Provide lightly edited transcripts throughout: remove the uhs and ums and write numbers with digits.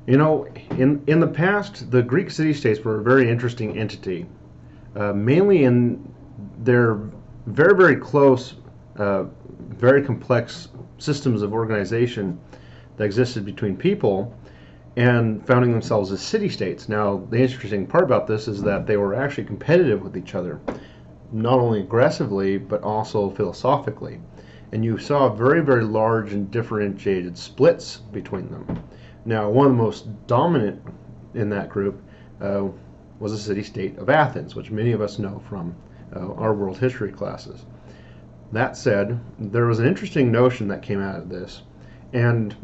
You know, in the past, the Greek city-states were a very interesting entity, mainly in their very, very close, uh, very complex systems of organization that existed between people and founding themselves as city-states. Now, the interesting part about this is that they were actually competitive with each other, not only aggressively, but also philosophically. And you saw very, very large and differentiated splits between them. Now, one of the most dominant in that group uh, was the city-state of Athens, which many of us know from our world history classes. That said, there was an interesting notion that came out of this, and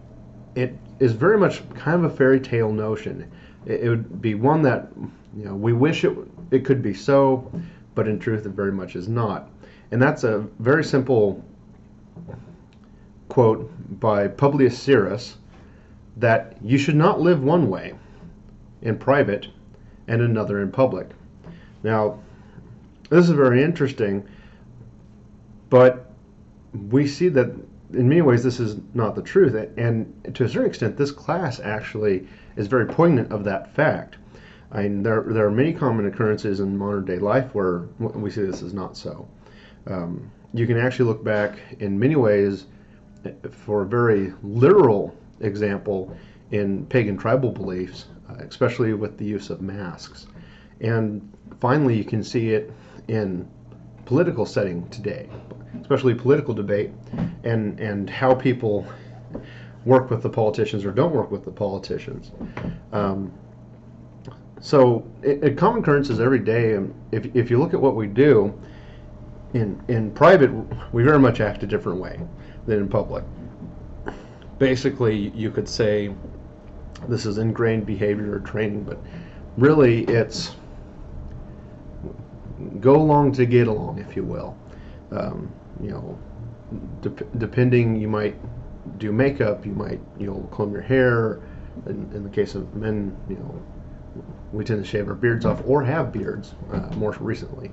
it is very much kind of a fairy tale notion. It would be one that we wish it could be so, but in truth it very much is not. And that's a very simple quote by Publius Syrus, that you should not live one way in private and another in public. Now, this is very interesting, but we see that in many ways this is not the truth, and to a certain extent this class actually is very poignant of that fact. I mean, there are many common occurrences in modern day life where we see this is not so. You can actually look back in many ways for a very literal example in pagan tribal beliefs, especially with the use of masks. And finally, you can see it in political setting today, especially political debate, and how people work with the politicians or don't work with the politicians. So common occurrences every day. And if you look at what we do in private, we very much act a different way than in public. Basically, you could say this is ingrained behavior or training, but really it's go along to get along, if you will. Um, you know, depending, you might do makeup, you'll comb your hair. In the case of men, we tend to shave our beards off or have beards more recently,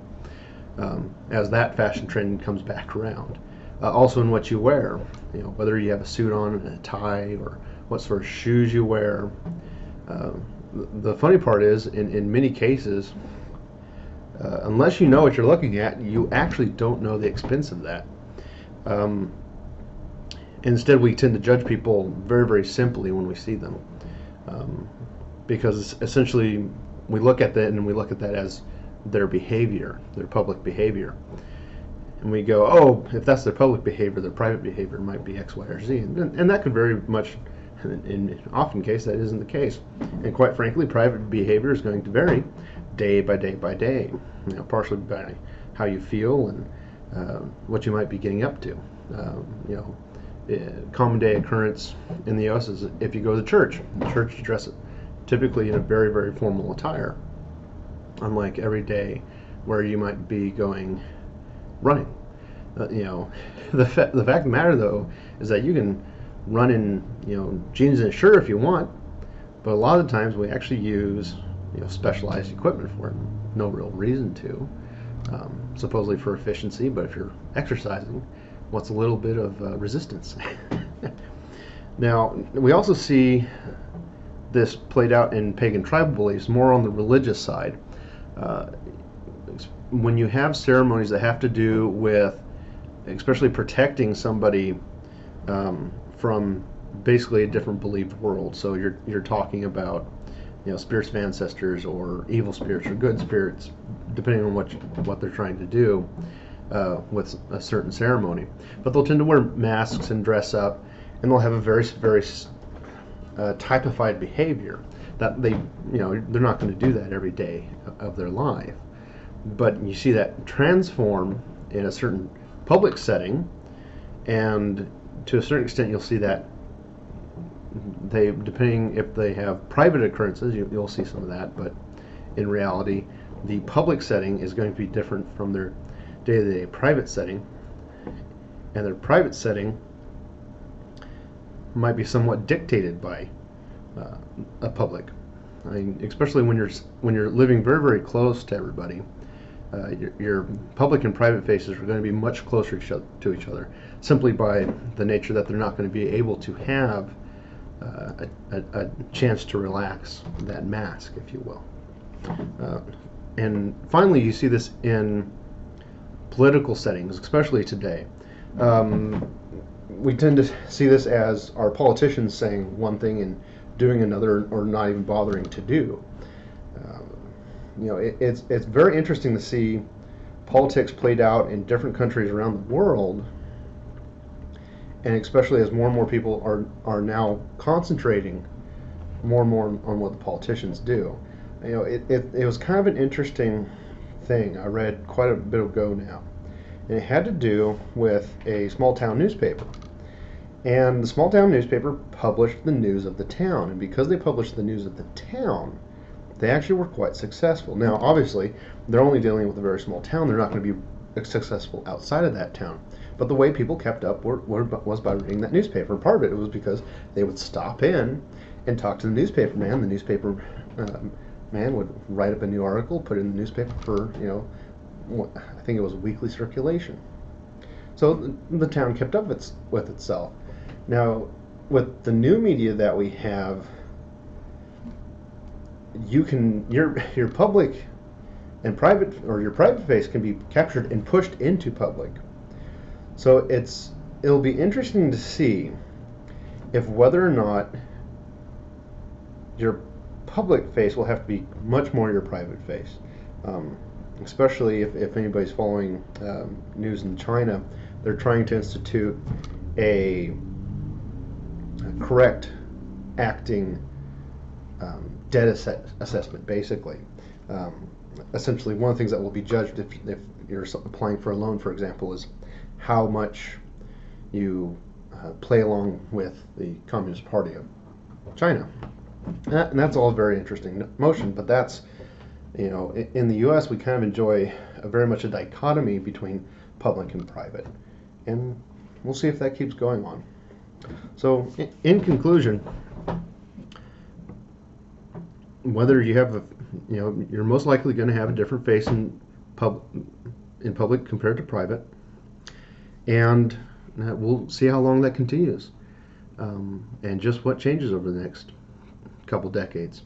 as that fashion trend comes back around. Also in what you wear, whether you have a suit on and a tie, or what sort of shoes you wear. The funny part is, in many cases, unless you know what you're looking at, you actually don't know the expense of that. Instead, we tend to judge people very, very simply when we see them, because essentially we look at that and we look at that as their behavior, their public behavior. And we go, oh, if that's their public behavior, their private behavior might be X, Y, or Z. And that could very much, in often case, that isn't the case. And quite frankly, private behavior is going to vary day by day by day, partially by how you feel and what you might be getting up to. Common day occurrence in the U.S. is if you go to church you dress typically in a very, very formal attire, unlike every day where you might be going running. The fact of the matter, though, is that you can run in jeans and a shirt if you want, but a lot of the times we actually use specialized equipment for it. No real reason to, supposedly for efficiency, but if you're exercising, what's a little bit of resistance? Now, we also see this played out in pagan tribal beliefs, more on the religious side. When you have ceremonies that have to do with especially protecting somebody from basically a different believed world, so you're talking about spirits of ancestors or evil spirits or good spirits, depending on what they're trying to do with a certain ceremony. But they'll tend to wear masks and dress up, and they'll have a very, very typified behavior that they're not going to do that every day of their life. But you see that transform in a certain public setting, and to a certain extent you'll see that depending if they have private occurrences, you'll see some of that, but in reality the public setting is going to be different from their day-to-day private setting, and their private setting might be somewhat dictated by a public. I mean, especially when you're living very, very close to everybody, your public and private faces are going to be much closer to each other, simply by the nature that they're not going to be able to have a chance to relax that mask, if you will. And finally, you see this in political settings, especially today. We tend to see this as our politicians saying one thing and doing another, or not even bothering to do. It's very interesting to see politics played out in different countries around the world, and especially as more and more people are now concentrating more and more on what the politicians do. It was kind of an interesting thing I read quite a bit ago now, and it had to do with a small town newspaper. And the small town newspaper published the news of the town, and because they published the news of the town, they actually were quite successful. Now, obviously, they're only dealing with a very small town. They're not going to be successful outside of that town. But the way people kept up was by reading that newspaper. And part of it was because they would stop in and talk to the newspaper man. The newspaper man would write up a new article, put it in the newspaper for, I think it was weekly circulation. So the town kept up with itself. Now, with the new media that we have, your public and private, or your private face can be captured and pushed into public. So it'll be interesting to see if whether or not your public face will have to be much more your private face. Especially if anybody's following news in China, they're trying to institute a correct acting debt assessment, basically. Essentially, one of the things that will be judged if you're applying for a loan, for example, is how much you play along with the Communist Party of China. And that's all very interesting motion, but that's, in the U.S. we kind of enjoy very much a dichotomy between public and private, and we'll see if that keeps going on. So, in conclusion, whether you have you're most likely going to have a different face in public compared to private, and we'll see how long that continues, and just what changes over the next couple decades.